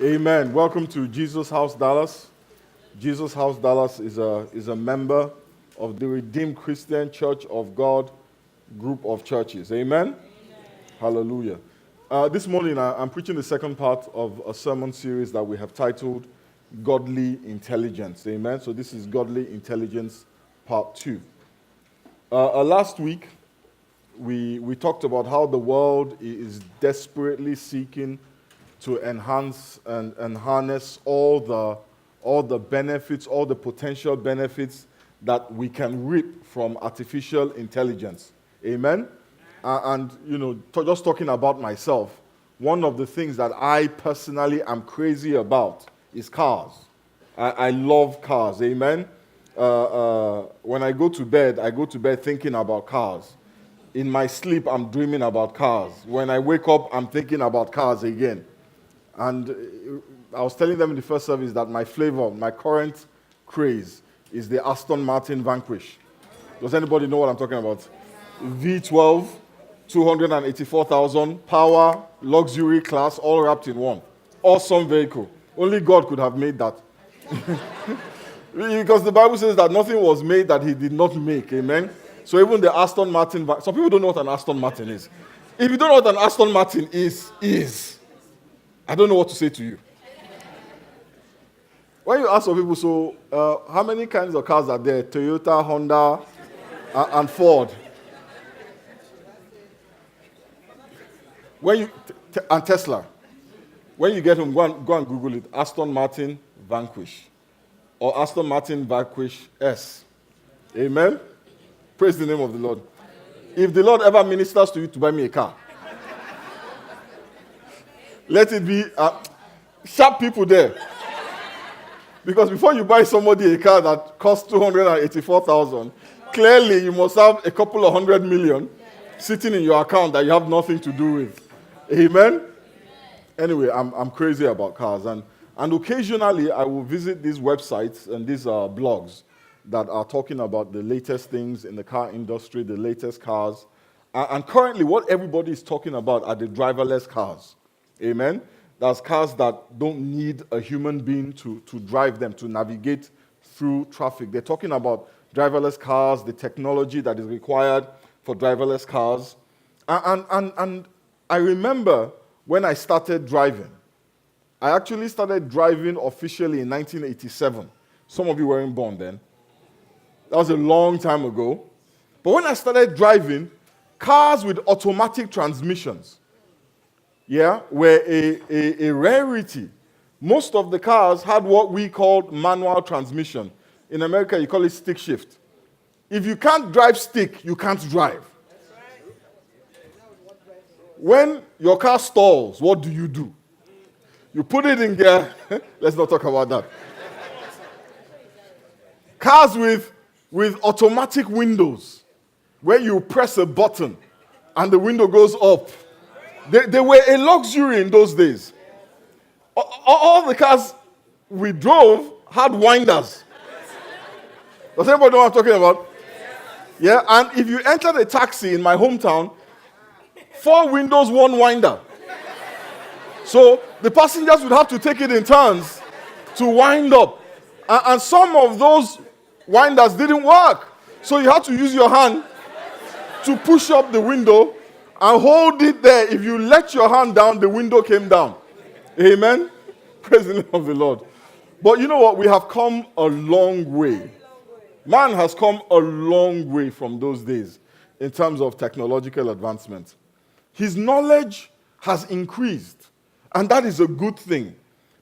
Amen. Welcome to Jesus House Dallas. Jesus House Dallas is a member of the Redeemed Christian Church of God group of churches. Amen? Hallelujah. This morning I'm preaching the second part of a sermon series that we have titled Godly Intelligence. Amen? So this is Godly Intelligence Part 2. Last week we talked about how the world is desperately seeking to enhance and harness all the benefits, all the potential benefits that we can reap from artificial intelligence. Amen? Just talking about myself, one of the things that I personally am crazy about is cars. I love cars. Amen? When I go to bed thinking about cars. In my sleep, I'm dreaming about cars. When I wake up, I'm thinking about cars again. And I was telling them in the first service that my flavor, my current craze, is the Aston Martin Vanquish. Does anybody know what I'm talking about? V12, 284,000, power, luxury class, all wrapped in one. Awesome vehicle. Only God could have made that. Because the Bible says that nothing was made that he did not make. Amen? So even the Aston Martin, some people don't know what an Aston Martin is. If you don't know what an Aston Martin is, I don't know what to say to you. When you ask some people, so how many kinds of cars are there? Toyota, Honda, and Ford. And Tesla. When you get home, go and Google it. Aston Martin Vanquish. Or Aston Martin Vanquish S. Amen? Praise the name of the Lord. If the Lord ever ministers to you to buy me a car, let it be sharp people there. Because before you buy somebody a car that costs 284,000, clearly you must have a couple of 100 million sitting in your account that you have nothing to do with. Amen? Anyway, I'm crazy about cars. And occasionally I will visit these websites and these blogs that are talking about the latest things in the car industry, the latest cars. And currently what everybody is talking about are the driverless cars. Amen? That's cars that don't need a human being to drive them, to navigate through traffic. They're talking about driverless cars, the technology that is required for driverless cars. And I remember when I started driving. I actually started driving officially in 1987. Some of you weren't born then. That was a long time ago. But when I started driving, cars with automatic transmissions, were a rarity. Most of the cars had what we called manual transmission. In America, you call it stick shift. If you can't drive stick, you can't drive. When your car stalls, what do? You put it in gear. Let's not talk about that. Cars with automatic windows, where you press a button and the window goes up. They were a luxury in those days. All the cars we drove had winders. Does anybody know what I'm talking about? Yeah, and if you entered a taxi in my hometown, 4 windows, 1 winder. So the passengers would have to take it in turns to wind up. And some of those winders didn't work. So you had to use your hand to push up the window and hold it there. If you let your hand down, the window came down. Amen? Praise the name of the Lord. But you know what? We have come a long way. Man has come a long way from those days in terms of technological advancement. His knowledge has increased, and that is a good thing.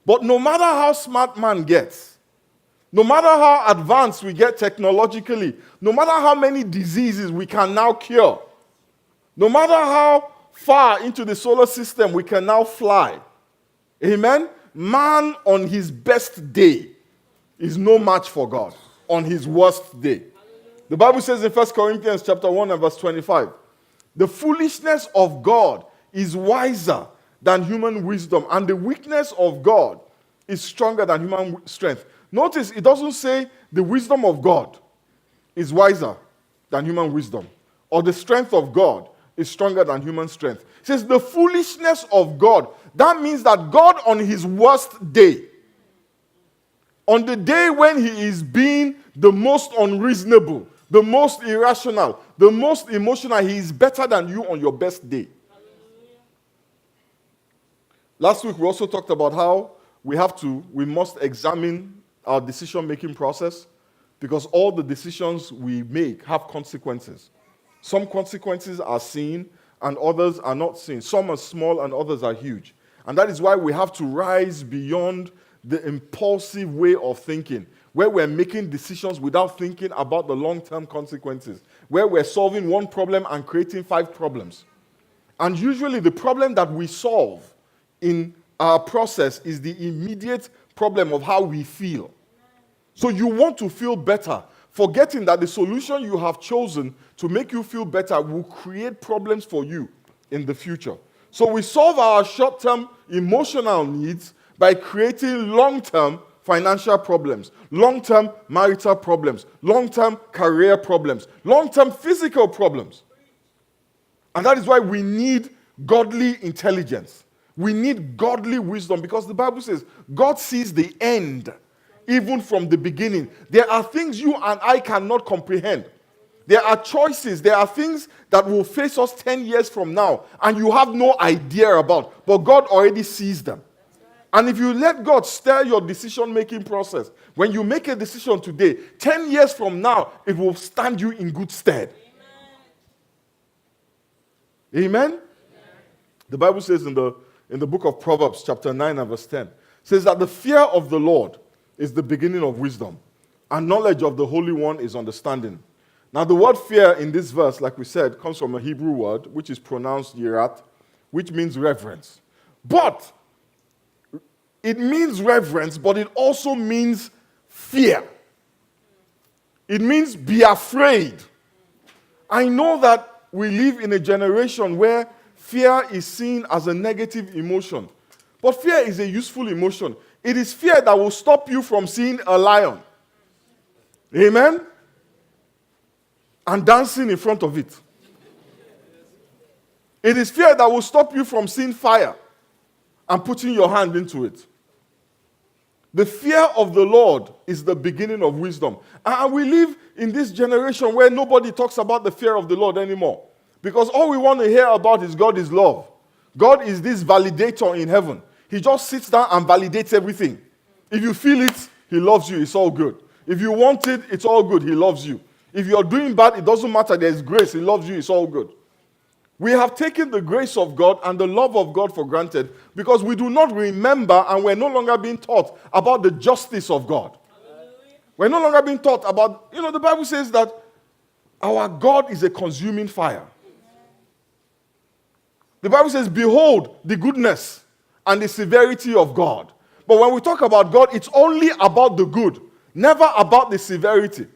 But no matter how smart man gets, no matter how advanced we get technologically, no matter how many diseases we can now cure, no matter how far into the solar system we can now fly, amen? Man on his best day is no match for God on his worst day. The Bible says in 1 Corinthians chapter 1 and verse 25, the foolishness of God is wiser than human wisdom, and the weakness of God is stronger than human strength. Notice it doesn't say the wisdom of God is wiser than human wisdom, or the strength of God is stronger than human strength. It says the foolishness of God. That means that God on his worst day, on the day when he is being the most unreasonable, the most irrational, the most emotional, he is better than you on your best day. Last week we also talked about how we must examine our decision-making process, because all the decisions we make have consequences. Some consequences are seen and others are not seen. Some are small and others are huge. And that is why we have to rise beyond the impulsive way of thinking, where we're making decisions without thinking about the long-term consequences, where we're solving one problem and creating 5 problems. And usually the problem that we solve in our process is the immediate problem of how we feel. So you want to feel better, forgetting that the solution you have chosen to make you feel better will create problems for you in the future. So we solve our short-term emotional needs by creating long-term financial problems, long-term marital problems, long-term career problems, long-term physical problems. And that is why we need godly intelligence. We need godly wisdom, because the Bible says God sees the end even from the beginning. There are things you and I cannot comprehend. There are choices, there are things that will face us 10 years from now, and you have no idea about, but God already sees them. And if you let God stir your decision-making process, when you make a decision today, 10 years from now, it will stand you in good stead. Amen? Amen? The Bible says in the book of Proverbs, chapter 9 and verse 10, says that the fear of the Lord is the beginning of wisdom, and knowledge of the Holy One is understanding. Now, the word fear in this verse, like we said, comes from a Hebrew word, which is pronounced yirat, which means reverence. But it means reverence, but it also means fear. It means be afraid. I know that we live in a generation where fear is seen as a negative emotion. But fear is a useful emotion. It is fear that will stop you from seeing a lion. Amen? And dancing in front of it. It is fear that will stop you from seeing fire and putting your hand into it. The fear of the Lord is the beginning of wisdom. And we live in this generation where nobody talks about the fear of the Lord anymore. Because all we want to hear about is God is love. God is this validator in heaven. He just sits down and validates everything. If you feel it, he loves you. It's all good. If you want it, it's all good. He loves you. If you're doing bad, it doesn't matter. There's grace. He loves you. It's all good. We have taken the grace of God and the love of God for granted because we do not remember, and we're no longer being taught about the justice of God. We're no longer being taught about, the Bible says that our God is a consuming fire. The Bible says, behold the goodness and the severity of God. But when we talk about God, it's only about the good, never about the severity.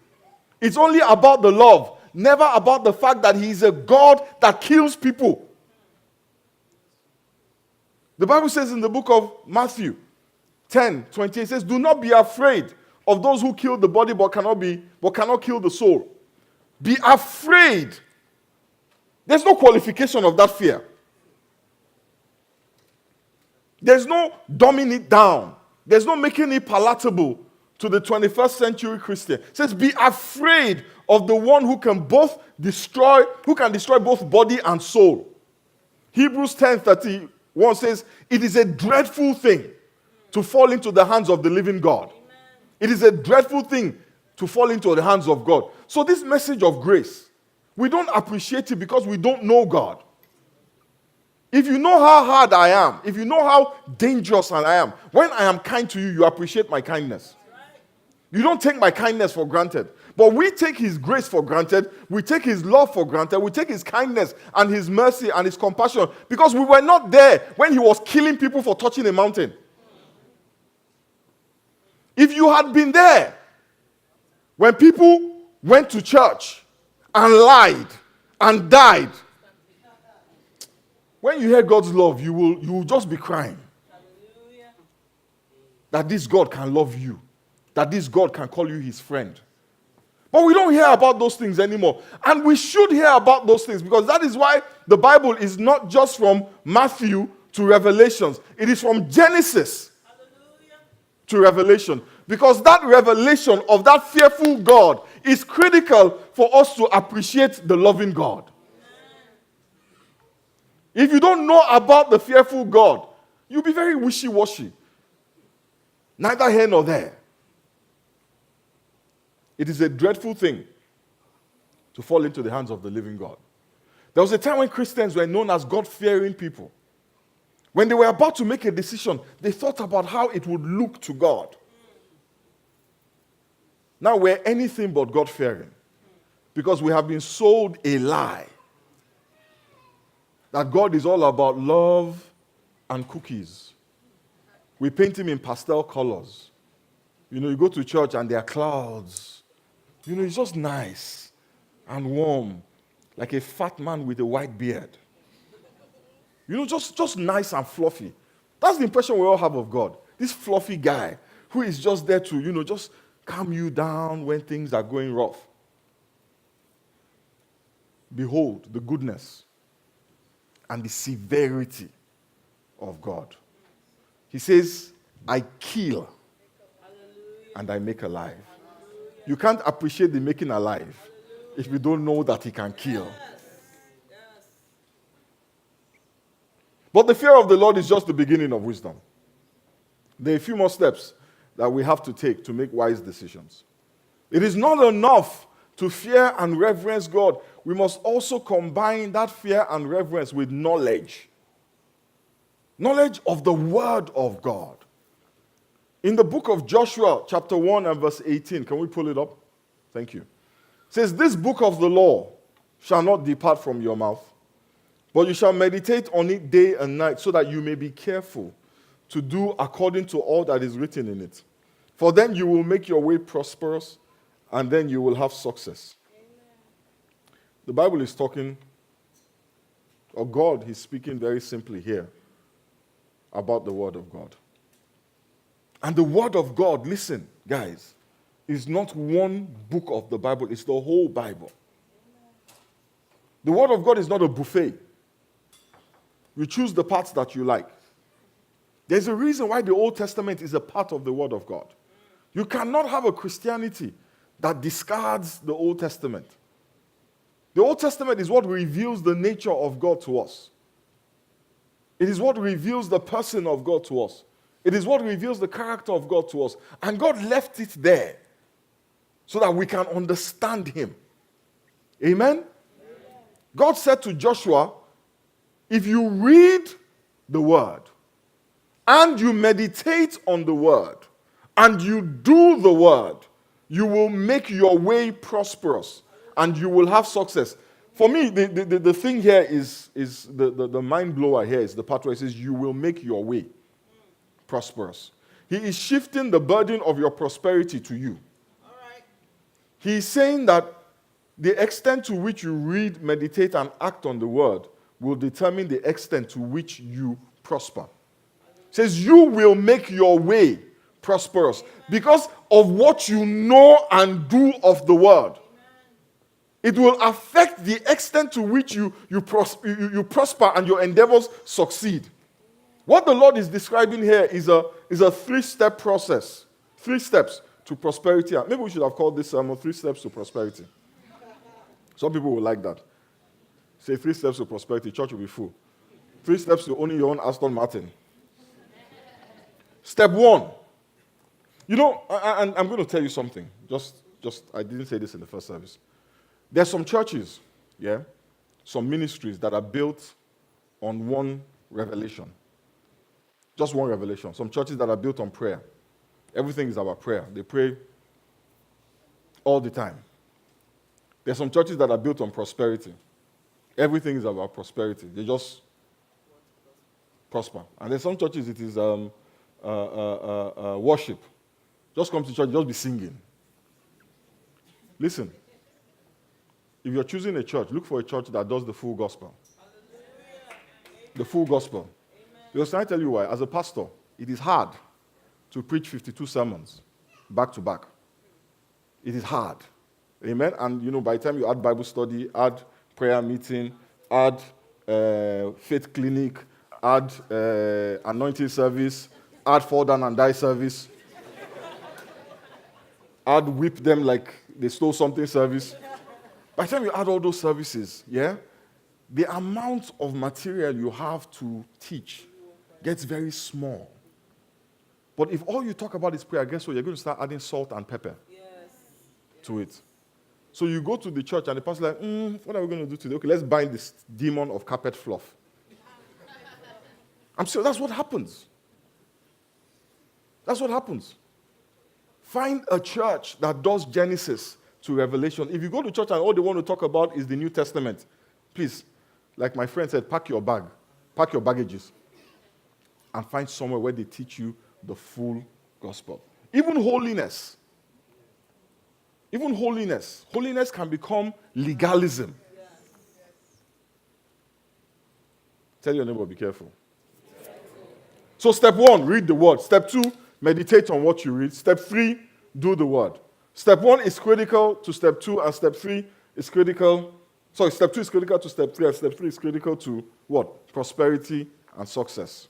It's only about the love, never about the fact that he is a God that kills people. The Bible says in the book of Matthew 10:28, it says, do not be afraid of those who kill the body but cannot kill the soul. Be afraid. There's no qualification of that fear. There's no dumbing it down. There's no making it palatable to the 21st century Christian. It says, be afraid of the one who can destroy both body and soul. Hebrews 10:31 says, it is a dreadful thing to fall into the hands of the living God. Amen. It is a dreadful thing to fall into the hands of God. So this message of grace, we don't appreciate it because we don't know God. If you know how hard I am, if you know how dangerous I am, when I am kind to you, you appreciate my kindness. You don't take my kindness for granted. But we take his grace for granted. We take his love for granted. We take his kindness and his mercy and his compassion because we were not there when he was killing people for touching a mountain. If you had been there when people went to church and lied and died, when you hear God's love, you will just be crying. Hallelujah. That this God can love you. That this God can call you his friend. But we don't hear about those things anymore. And we should hear about those things, because that is why the Bible is not just from Matthew to Revelations. It is from Genesis to Revelation. Because that revelation of that fearful God is critical for us to appreciate the loving God. If you don't know about the fearful God, you'll be very wishy-washy. Neither here nor there. It is a dreadful thing to fall into the hands of the living God. There was a time when Christians were known as God-fearing people. When they were about to make a decision, they thought about how it would look to God. Now we're anything but God-fearing, because we have been sold a lie that God is all about love and cookies. We paint him in pastel colors. You go to church and there are clouds. It's just nice and warm, like a fat man with a white beard. Just nice and fluffy. That's the impression we all have of God. This fluffy guy who is just there to, just calm you down when things are going rough. Behold the goodness and the severity of God. He says, I kill and I make alive. You can't appreciate the making alive if you don't know that he can kill. But the fear of the Lord is just the beginning of wisdom. There are a few more steps that we have to take to make wise decisions. It is not enough to fear and reverence God. We must also combine that fear and reverence with knowledge. Knowledge of the Word of God. In the book of Joshua, chapter 1 and verse 18, can we pull it up? Thank you. It says, this book of the law shall not depart from your mouth, but you shall meditate on it day and night, so that you may be careful to do according to all that is written in it. For then you will make your way prosperous, and then you will have success. Amen. The Bible is talking, or God is speaking very simply here about the Word of God. And the Word of God, listen, guys, is not one book of the Bible, it's the whole Bible. The Word of God is not a buffet. You choose the parts that you like. There's a reason why the Old Testament is a part of the Word of God. You cannot have a Christianity that discards the Old Testament. The Old Testament is what reveals the nature of God to us. It is what reveals the person of God to us. It is what reveals the character of God to us. And God left it there so that we can understand him. Amen? God said to Joshua, if you read the Word and you meditate on the Word and you do the Word, you will make your way prosperous and you will have success. For me, the thing here is the mind blower here is the part where it says you will make your way prosperous. He is shifting the burden of your prosperity to you. All right. He is saying that the extent to which you read, meditate, and act on the Word will determine the extent to which you prosper. It says you will make your way prosperous because of what you know and do of the Word. It will affect the extent to which you prosper and your endeavors succeed. What the Lord is describing here is a three-step process. 3 steps to prosperity. Maybe we should have called this 3 steps to prosperity. Some people will like that. Say 3 steps to prosperity, church will be full. 3 steps to owning your own Aston Martin. Step 1. I'm going to tell you something. Just I didn't say this in the first service. There's some churches, some ministries that are built on one revelation. Just one revelation. Some churches that are built on prayer. Everything is about prayer. They pray all the time. There's some churches that are built on prosperity. Everything is about prosperity. They just prosper. And there's some churches it is worship. Just come to church, just be singing. Listen. If you're choosing a church, look for a church that does the full gospel. The full gospel. Because can I tell you why? As a pastor, it is hard to preach 52 sermons back to back. It is hard. Amen. And by the time you add Bible study, add prayer meeting, add faith clinic, add anointing service, add fall down and die service, add whip them like they stole something service. By the time you add all those services, the amount of material you have to teach gets very small. But if all you talk about is prayer, guess what? You're going to start adding salt and pepper to it. So you go to the church and the pastor's like, what are we going to do today? Okay, let's bind this demon of carpet fluff. I'm serious, that's what happens. That's what happens. Find a church that does Genesis to Revelation. If you go to church and all they want to talk about is the New Testament, please, like my friend said, pack your baggages, and find somewhere where they teach you the full gospel. Even holiness. Holiness can become legalism. Tell your neighbor, be careful. So step 1, read the word. Step 2, meditate on what you read. Step 3, do the word. Step 1 is critical to step 2, and step 3 is critical. Sorry, step 2 is critical to step 3, and step 3 is critical to what? Prosperity and success.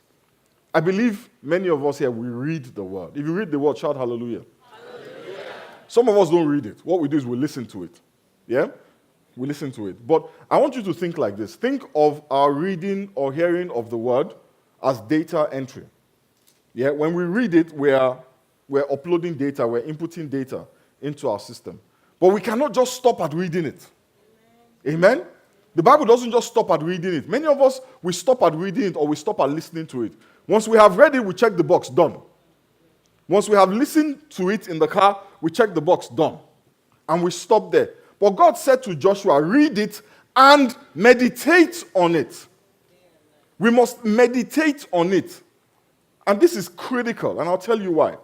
I believe many of us here, we read the word. If you read the word, shout hallelujah. Some of us don't read it. What we do is we listen to it. Yeah? We listen to it. But I want you to think like this. Think of our reading or hearing of the word as data entry. Yeah? When we read it, we're uploading data, we're inputting data into our system. But we cannot just stop at reading it. Amen? The Bible doesn't just stop at reading it. Many of us, we stop at reading it or we stop at listening to it. Once we have read it, we check the box, done. Once we have listened to it in the car, we check the box, done. And we stop there. But God said to Joshua, read it and meditate on it. We must meditate on it. And this is critical, and I'll tell you why.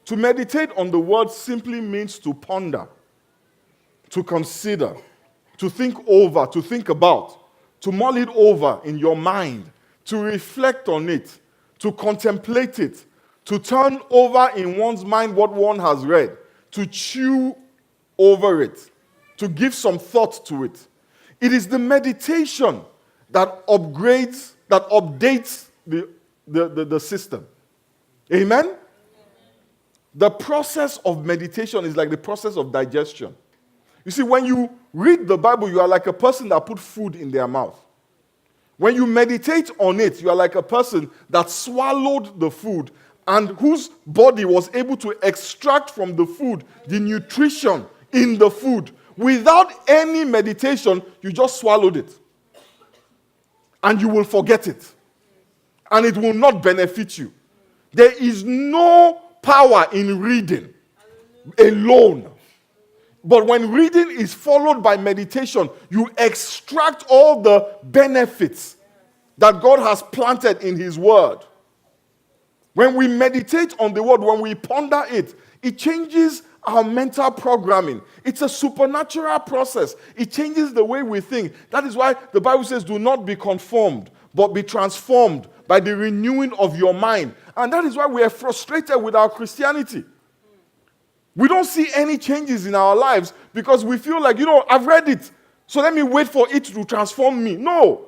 To meditate on the word simply means to ponder, to consider, to think over, to think about, to mull it over in your mind, to reflect on it, to contemplate it, to turn over in one's mind what one has read, to chew over it, to give some thought to it. It is the meditation that upgrades, that updates the system. Amen? The process of meditation is like the process of digestion. You see, when you read the Bible, you are like a person that put food in their mouth. When you meditate on it, you are like a person that swallowed the food and whose body was able to extract from the food the nutrition in the food. Without any meditation, you just swallowed it. And you will forget it. And it will not benefit you. There is no power in reading alone. But when reading is followed by meditation, you extract all the benefits that God has planted in His Word. When we meditate on the Word, when we ponder it, it changes our mental programming. It's a supernatural process. It changes the way we think. That is why the Bible says, do not be conformed, but be transformed by the renewing of your mind. And that is why we are frustrated with our Christianity. We don't see any changes in our lives because we feel like, I've read it, so let me wait for it to transform me. No.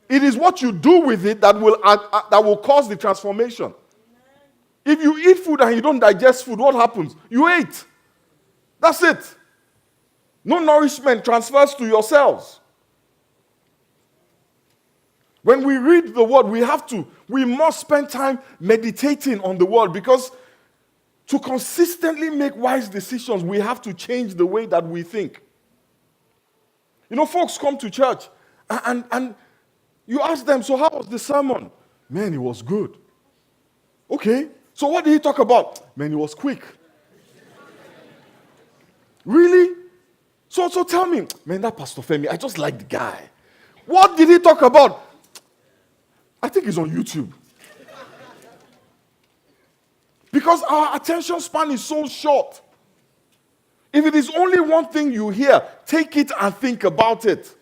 It is what you do with it that will cause the transformation. If you eat food and you don't digest food, what happens? You ate. That's it. No nourishment transfers to your cells. When we read the word, we must spend time meditating on the word, because to consistently make wise decisions, we have to change the way that we think. Folks come to church and you ask them, so how was the sermon? Man, it was good. Okay, so what did he talk about? Man, it was quick. Really? So tell me, man, that Pastor Femi, I just like the guy. What did he talk about? I think it's on YouTube. Because our attention span is so short. If it is only one thing you hear, take it and think about it.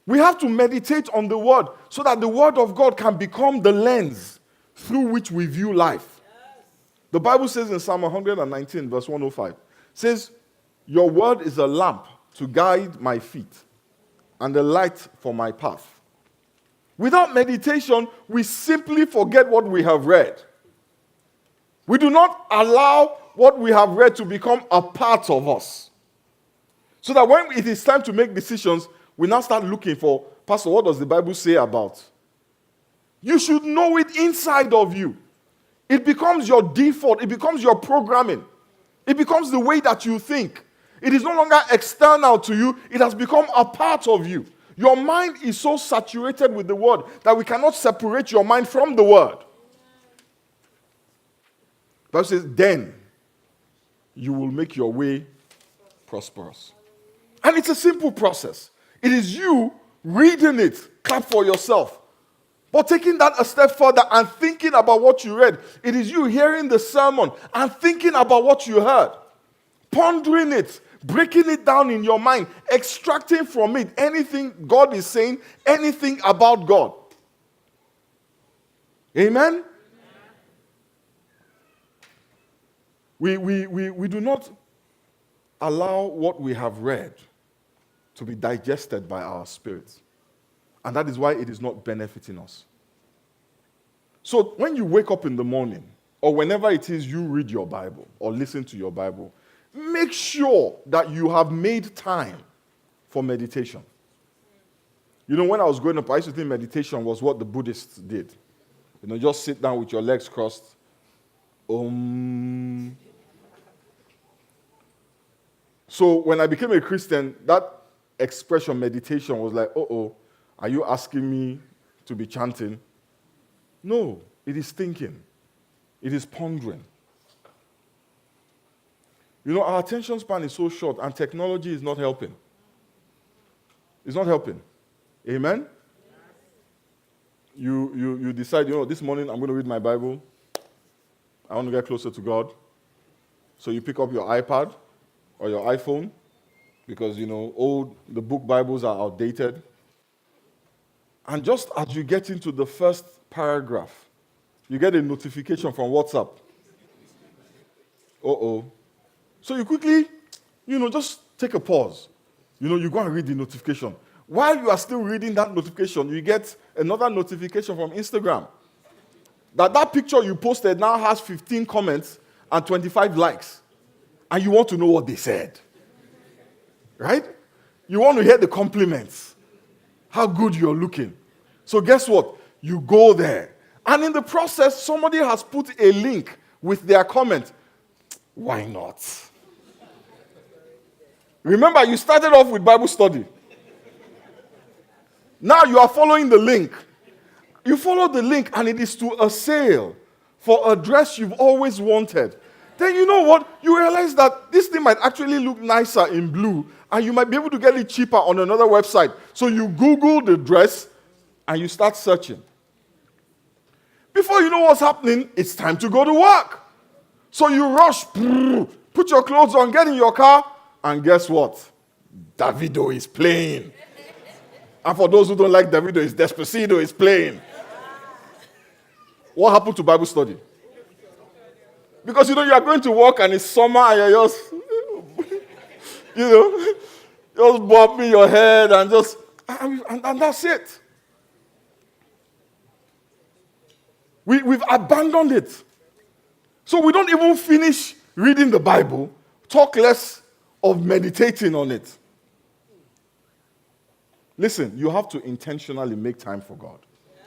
We have to meditate on the word so that the word of God can become the lens through which we view life. The Bible says in Psalm 119, verse 105, says, your word is a lamp to guide my feet and a light for my path. Without meditation, we simply forget what we have read. We do not allow what we have read to become a part of us. So that when it is time to make decisions, we now start looking for, Pastor, what does the Bible say about? You should know it inside of you. It becomes your default. It becomes your programming. It becomes the way that you think. It is no longer external to you. It has become a part of you. Your mind is so saturated with the word that we cannot separate your mind from the word. The Bible says, then you will make your way prosperous. And it's a simple process. It is you reading it. Clap for yourself. But taking that a step further and thinking about what you read. It is you hearing the sermon and thinking about what you heard. Pondering it. Breaking it down in your mind. Extracting from it anything God is saying. Anything about God. Amen? We do not allow what we have read to be digested by our spirits. And that is why it is not benefiting us. So when you wake up in the morning, or whenever it is you read your Bible or listen to your Bible, make sure that you have made time for meditation. You know, when I was growing up, I used to think meditation was what the Buddhists did. You know, just sit down with your legs crossed. So when I became a Christian, that expression, meditation, was like, are you asking me to be chanting? No, it is thinking. It is pondering. You know, our attention span is so short, and technology is not helping. It's not helping. Amen? You decide, this morning I'm going to read my Bible. I want to get closer to God. So you pick up your iPad or your iPhone, because, the book Bibles are outdated. And just as you get into the first paragraph, you get a notification from WhatsApp. So you quickly, just take a pause. You go and read the notification. While you are still reading that notification, you get another notification from Instagram. That picture you posted now has 15 comments and 25 likes. And you want to know what they said. Right? You want to hear the compliments. How good you're looking. So guess what? You go there. And in the process, somebody has put a link with their comment. Why not? Remember, you started off with Bible study. Now you are following the link. You follow the link and it is to a sale for a dress you've always wanted. Then you know what? You realize that this thing might actually look nicer in blue and you might be able to get it cheaper on another website. So you Google the dress and you start searching. Before you know what's happening, it's time to go to work. So you rush, put your clothes on, get in your car, and guess what? Davido is playing. And for those who don't like Davido, it's Despacito is playing. What happened to Bible study? Because you are going to work and it's summer and you're just, just bobbing your head and that's it. We've abandoned it. So we don't even finish reading the Bible, talk less of meditating on it. Listen, you have to intentionally make time for God. Yes.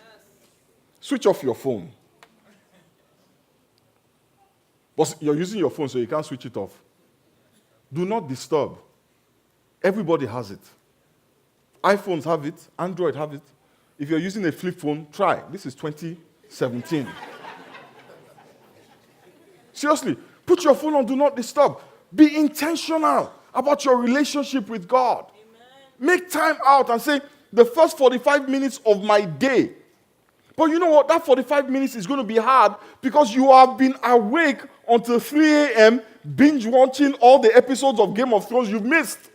Switch off your phone. But you're using your phone, so you can't switch it off. Do not disturb. Everybody has it. iPhones have it. Android have it. If you're using a flip phone, try. This is 2017. Seriously, put your phone on Do Not Disturb. Be intentional about your relationship with God. Amen. Make time out and say, the first 45 minutes of my day. But you know what? That 45 minutes is going to be hard because you have been awake until 3 a.m. binge watching all the episodes of Game of Thrones you've missed.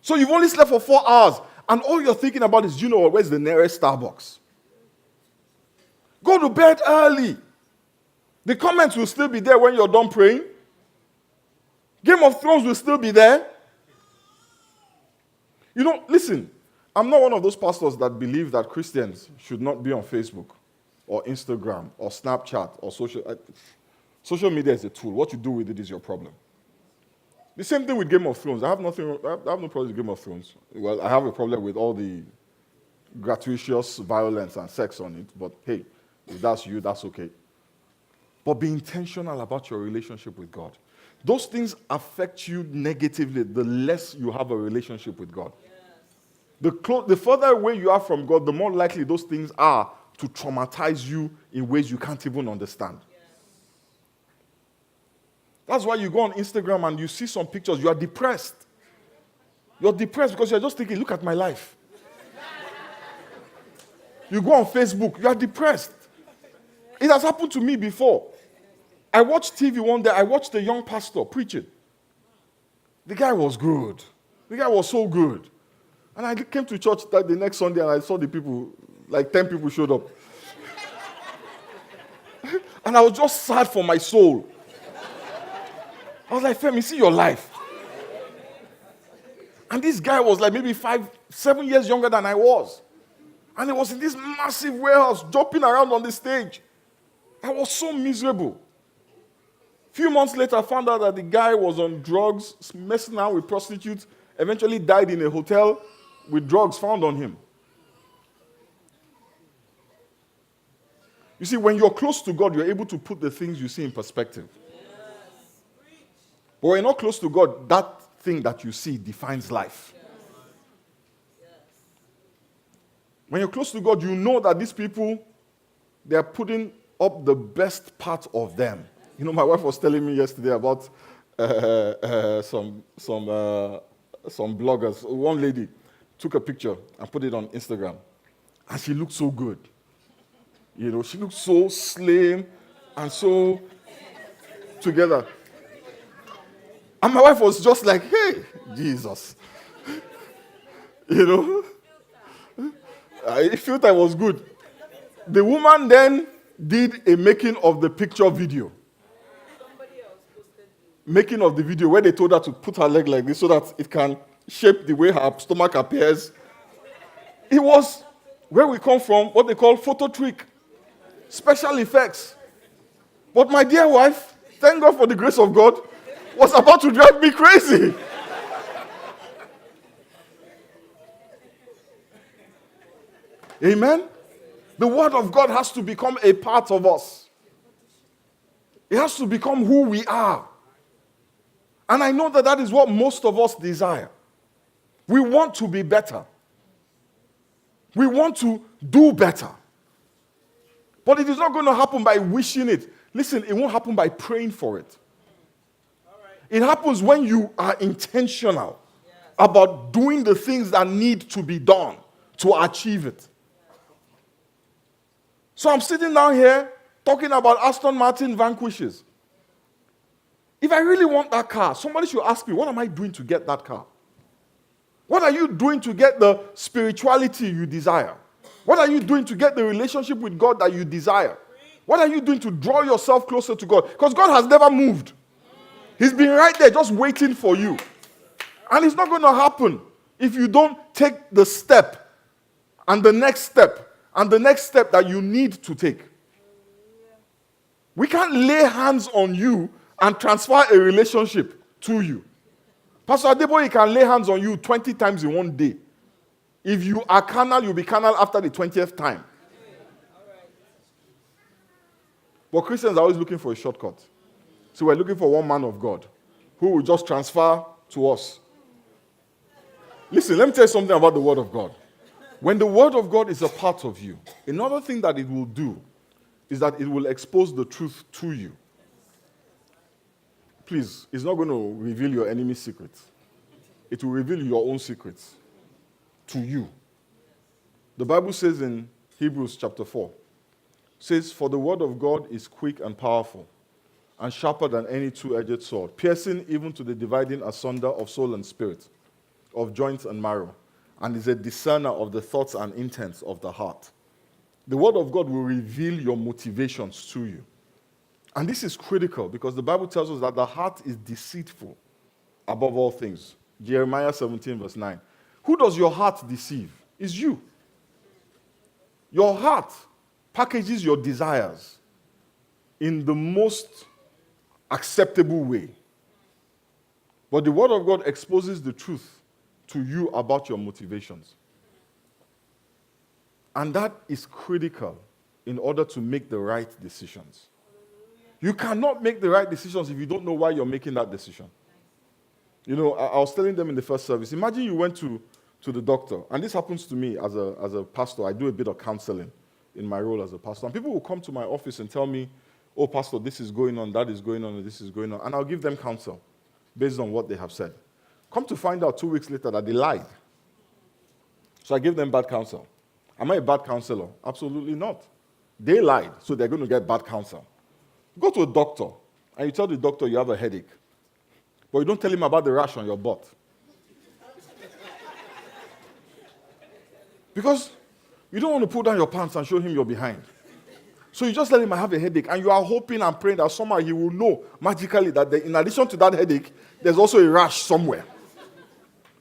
So you've only slept for 4 hours. And all you're thinking about is, where's the nearest Starbucks? Go to bed early. The comments will still be there when you're done praying. Game of Thrones will still be there. You know, listen, I'm not one of those pastors that believe that Christians should not be on Facebook or Instagram or Snapchat or social media is a tool. What you do with it is your problem. The same thing with Game of Thrones. I have no problem with Game of Thrones. Well, I have a problem with all the gratuitous violence and sex on it, but hey, if that's you, that's okay. But be intentional about your relationship with God. Those things affect you negatively the less you have a relationship with God. Yes. The further away you are from God, the more likely those things are to traumatize you in ways you can't even understand. Yes. That's why you go on Instagram and you see some pictures, you are depressed. You're depressed because you're just thinking, look at my life. You go on Facebook, you are depressed. It has happened to me before. I watched TV one day. I watched a young pastor preaching. The guy was good. The guy was so good. And I came to church the next Sunday and I saw the people, like 10 people showed up. And I was just sad for my soul. I was like, Femi, see your life. And this guy was like maybe 7 years younger than I was. And he was in this massive warehouse, jumping around on the stage. I was so miserable. A few months later, I found out that the guy was on drugs, messing around with prostitutes, eventually died in a hotel with drugs found on him. You see, when you're close to God, you're able to put the things you see in perspective. Yes. But when you're not close to God, that thing that you see defines life. Yes. When you're close to God, you know that these people, they're putting up the best part of them. You know, my wife was telling me yesterday about some bloggers. One lady took a picture and put it on Instagram, and she looked so good. You know, she looked so slim and so together. And my wife was just like, hey, Jesus. You know, I felt I was good. The woman then did a making of the picture video. Making of the video where they told her to put her leg like this so that it can shape the way her stomach appears. It was where we come from, what they call photo trick, special effects. But my dear wife, thank God for the grace of God, was about to drive me crazy. Amen? The word of God has to become a part of us. It has to become who we are. And I know that that is what most of us desire. We want to be better. We want to do better. But it is not going to happen by wishing it. Listen, it won't happen by praying for it. It happens when you are intentional about doing the things that need to be done to achieve it. So I'm sitting down here talking about Aston Martin Vanquishes. If I really want that car, somebody should ask me, what am I doing to get that car? What are you doing to get the spirituality you desire? What are you doing to get the relationship with God that you desire? What are you doing to draw yourself closer to God? Because God has never moved. He's been right there just waiting for you. And it's not going to happen if you don't take the step and the next step and the next step that you need to take. We can't lay hands on you and transfer a relationship to you. Pastor Adeboye can lay hands on you 20 times in one day. If you are carnal, you'll be carnal after the 20th time. But Christians are always looking for a shortcut. So we're looking for one man of God who will just transfer to us. Listen, let me tell you something about the Word of God. When the Word of God is a part of you, another thing that it will do is that it will expose the truth to you. Please, it's not going to reveal your enemy's secrets. It will reveal your own secrets to you. The Bible says in Hebrews chapter 4, says, for the word of God is quick and powerful, and sharper than any two-edged sword, piercing even to the dividing asunder of soul and spirit, of joints and marrow, and is a discerner of the thoughts and intents of the heart. The word of God will reveal your motivations to you. And this is critical because the Bible tells us that the heart is deceitful above all things. Jeremiah 17 verse 9. Who does your heart deceive? It's you. Your heart packages your desires in the most acceptable way. But the Word of God exposes the truth to you about your motivations. And that is critical in order to make the right decisions. You cannot make the right decisions if you don't know why you're making that decision. You know, I was telling them in the first service, imagine you went to the doctor, and this happens to me as a pastor. I do a bit of counseling in my role as a pastor. And people will come to my office and tell me, oh, pastor, this is going on, that is going on, and this is going on. And I'll give them counsel based on what they have said. Come to find out 2 weeks later that they lied. So I give them bad counsel. Am I a bad counselor? Absolutely not. They lied, so they're going to get bad counsel. Go to a doctor, and you tell the doctor you have a headache, but you don't tell him about the rash on your butt. Because you don't want to pull down your pants and show him you're behind. So you just let him have a headache, and you are hoping and praying that somehow he will know magically that in addition to that headache, there's also a rash somewhere.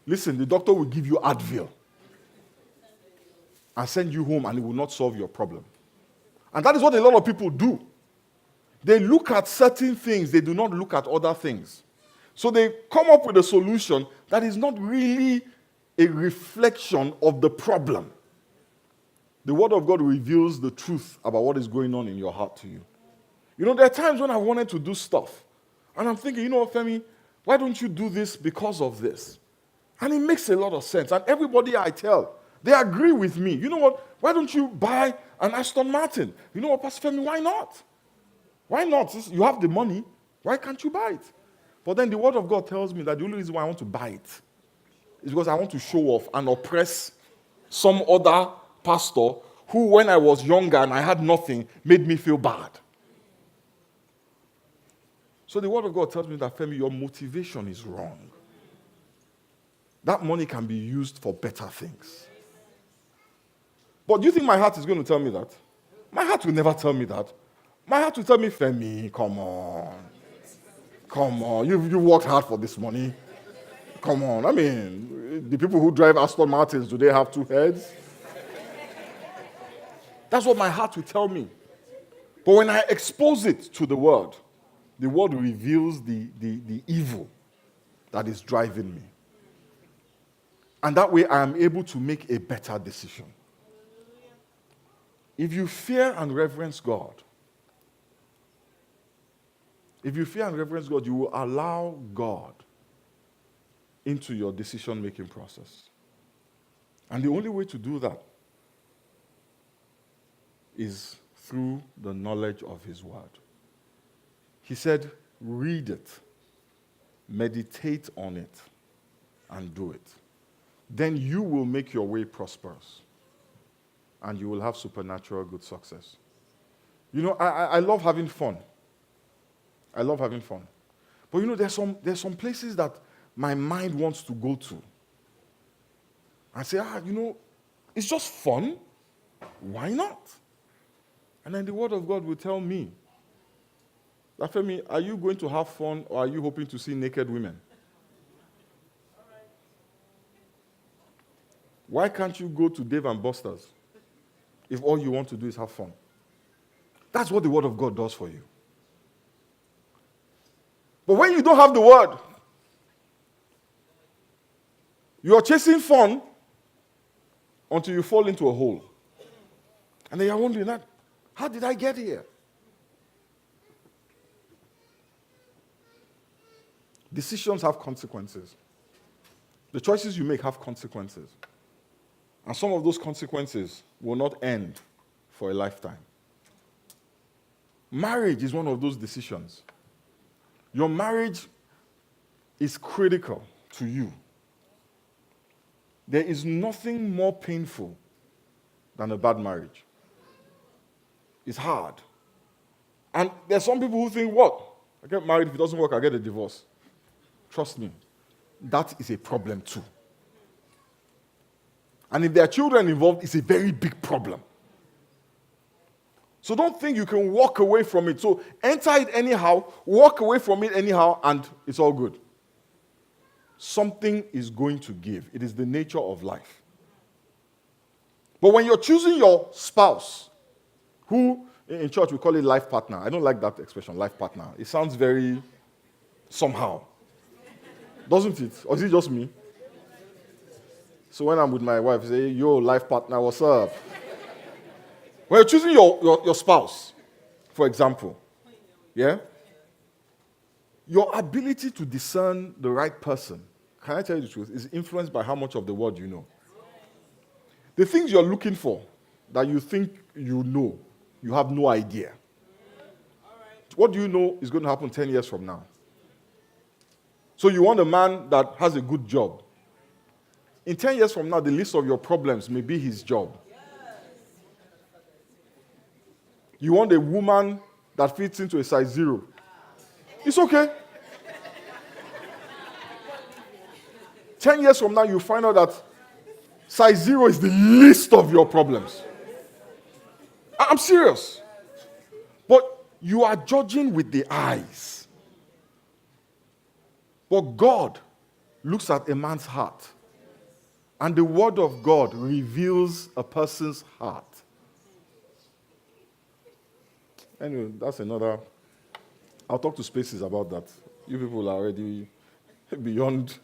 Listen, the doctor will give you Advil and send you home, and it will not solve your problem. And that is what a lot of people do. They look at certain things, they do not look at other things. So they come up with a solution that is not really a reflection of the problem. The Word of God reveals the truth about what is going on in your heart to you. You know, there are times when I wanted to do stuff, and I'm thinking, you know what, Femi, why don't you do this because of this? And it makes a lot of sense. And everybody I tell, they agree with me. You know what, why don't you buy an Aston Martin? You know what, Pastor Femi, why not? Why not? You have the money. Why can't you buy it? But then the Word of God tells me that the only reason why I want to buy it is because I want to show off and oppress some other pastor who, when I was younger and I had nothing, made me feel bad. So the Word of God tells me that, Femi, your motivation is wrong. That money can be used for better things. But do you think my heart is going to tell me that? My heart will never tell me that. My heart will tell me, Femi, come on. Come on. You worked hard for this money. Come on. I mean, the people who drive Aston Martins, do they have two heads? That's what my heart will tell me. But when I expose it to the Word reveals the evil that is driving me. And that way I am able to make a better decision. If you fear and reverence God, you will allow God into your decision-making process. And the only way to do that is through the knowledge of His Word. He said, read it, meditate on it, and do it. Then you will make your way prosperous, and you will have supernatural good success. You know, I love having fun. I love having fun. But you know, there's some places that my mind wants to go to. I say, you know, it's just fun. Why not? And then the Word of God will tell me, that, Femi, are you going to have fun, or are you hoping to see naked women? Why can't you go to Dave and Buster's if all you want to do is have fun? That's what the Word of God does for you. But when you don't have the Word, you are chasing fun until you fall into a hole. And then you're wondering, how did I get here? Decisions have consequences. The choices you make have consequences. And some of those consequences will not end for a lifetime. Marriage is one of those decisions. Your marriage is critical to you. There is nothing more painful than a bad marriage. It's hard. And there's some people who think, what? I get married, if it doesn't work, I get a divorce. Trust me, that is a problem too. And if there are children involved, it's a very big problem. So don't think you can walk away from it. So enter it anyhow, walk away from it anyhow, and it's all good. something is going to give. It is the nature of life. But when you're choosing your spouse, who in church we call it life partner. I don't like that expression, life partner. It sounds very somehow. Doesn't it? Or is it just me? So when I'm with my wife, I say, yo, life partner, what's up? When you're choosing your spouse, for example, yeah, your ability to discern the right person, can I tell you the truth, is influenced by how much of the word you know. The things you're looking for that you think you know, you have no idea. What do you know is going to happen 10 years from now? So you want a man that has a good job. In 10 years from now, the list of your problems may be his job. You want a woman that fits into a size 0. It's okay. 10 years from now, you find out that size 0 is the least of your problems. I'm serious. But you are judging with the eyes. But God looks at a man's heart. And the word of God reveals a person's heart. Anyway, that's another. I'll talk to Spaces about that. You people are already beyond.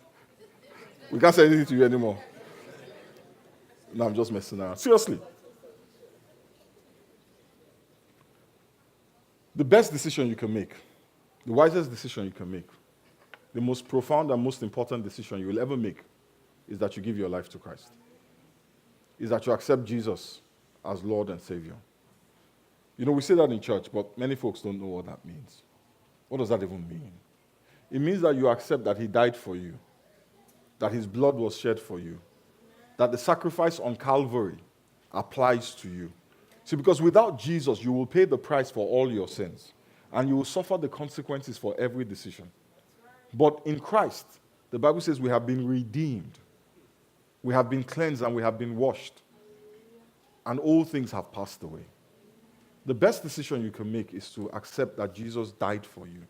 We can't say anything to you anymore. No, I'm just messing around. Seriously. The best decision you can make, the wisest decision you can make, the most profound and most important decision you will ever make is that you give your life to Christ. Is that you accept Jesus as Lord and Savior. You know, we say that in church, but many folks don't know what that means. What does that even mean? It means that you accept that He died for you, that His blood was shed for you, that the sacrifice on Calvary applies to you. See, because without Jesus, you will pay the price for all your sins, and you will suffer the consequences for every decision. But in Christ, the Bible says we have been redeemed. We have been cleansed and we have been washed. And all things have passed away. The best decision you can make is to accept that Jesus died for you,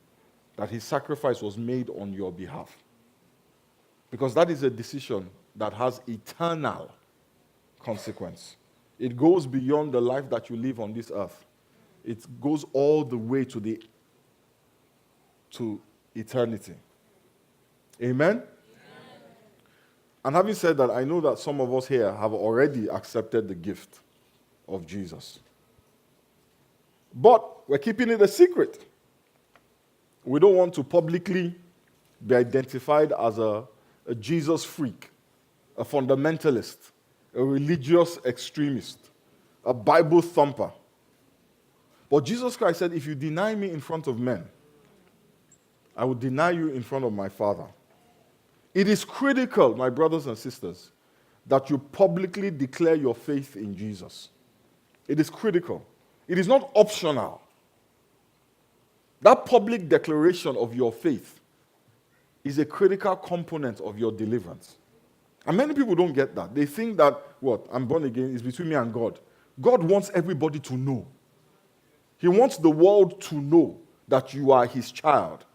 that His sacrifice was made on your behalf. Because that is a decision that has eternal consequence. It goes beyond the life that you live on this earth. It goes all the way to eternity. Amen? And having said that, I know that some of us here have already accepted the gift of Jesus. But we're keeping it a secret. We don't want to publicly be identified as a Jesus freak, a fundamentalist, a religious extremist, a Bible thumper. But Jesus Christ said, if you deny me in front of men, I will deny you in front of my Father. It is critical, my brothers and sisters, that you publicly declare your faith in Jesus. It is critical. It is not optional. That public declaration of your faith is a critical component of your deliverance. And many people don't get that. They think that, I'm born again, is between me and God. God wants everybody to know. He wants the world to know that you are His child.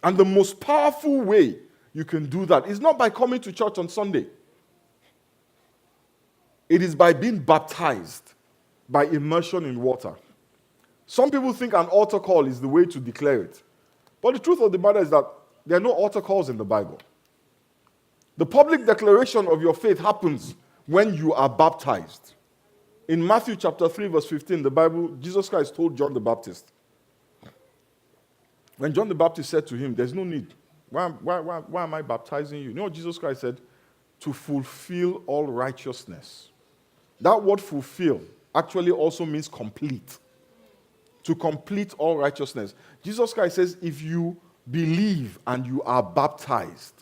And the most powerful way you can do that is not by coming to church on Sunday. It is by being baptized, by immersion in water. Some people think an altar call is the way to declare it. But the truth of the matter is that there are no altar calls in the Bible. The public declaration of your faith happens when you are baptized. In Matthew chapter 3, verse 15, the Bible, Jesus Christ told John the Baptist. When John the Baptist said to him, there's no need. Why am I baptizing you? You know what Jesus Christ said? To fulfill all righteousness. That word fulfill actually also means complete. To complete all righteousness. Jesus Christ says, if you believe and you are baptized,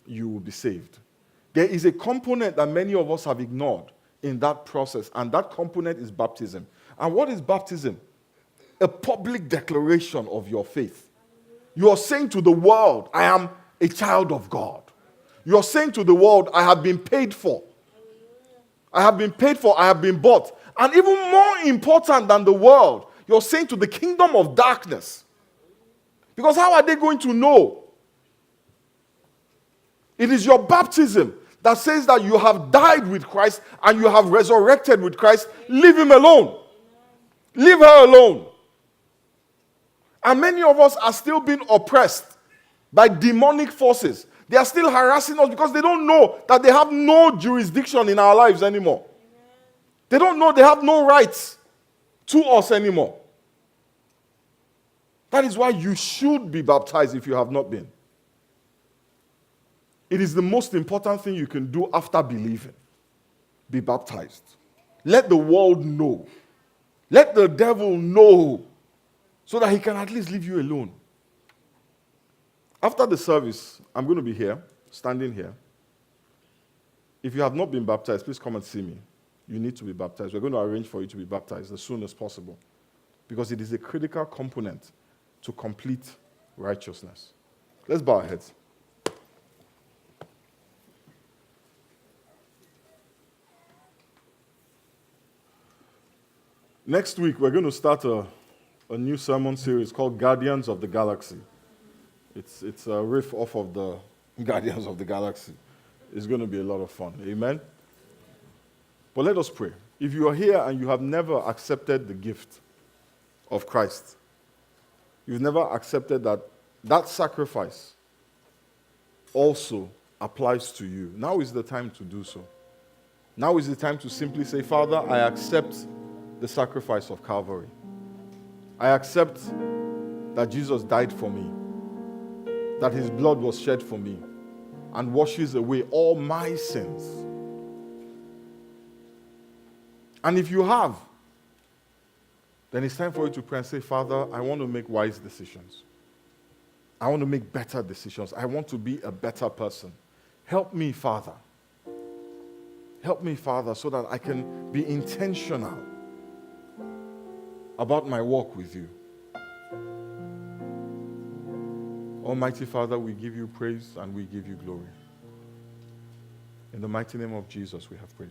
you will be saved. There is a component that many of us have ignored in that process, and that component is baptism. And what is baptism? A public declaration of your faith. You are saying to the world, I am a child of God. You are saying to the world, I have been paid for. I have been paid for, I have been bought. And even more important than the world, you're saying to the kingdom of darkness. Because how are they going to know It is your baptism that says that you have died with Christ and you have resurrected with Christ. Leave him alone. Leave her alone. And many of us are still being oppressed by demonic forces. They are still harassing us because they don't know that they have no jurisdiction in our lives anymore. They don't know they have no rights to us anymore. That is why you should be baptized if you have not been. It is the most important thing you can do after believing. Be baptized. Let the world know. Let the devil know so that he can at least leave you alone. After the service, I'm going to be here, standing here. If you have not been baptized, please come and see me. You need to be baptized. We're going to arrange for you to be baptized as soon as possible because it is a critical component to complete righteousness. Let's bow our heads. Next week, we're going to start a new sermon series called Guardians of the Galaxy. It's a riff off of the Guardians of the Galaxy. It's going to be a lot of fun. Amen? But let us pray. If you are here and you have never accepted the gift of Christ, you've never accepted that sacrifice also applies to you, now is the time to do so. Now is the time to simply say, Father, I accept the sacrifice of Calvary. I accept that Jesus died for me, that his blood was shed for me, and washes away all my sins. And if you have, then it's time for you to pray and say, Father, I want to make wise decisions. I want to make better decisions. I want to be a better person. Help me, Father. Help me, Father, so that I can be intentional about my walk with you. Almighty Father, we give you praise and we give you glory. In the mighty name of Jesus, we have prayed.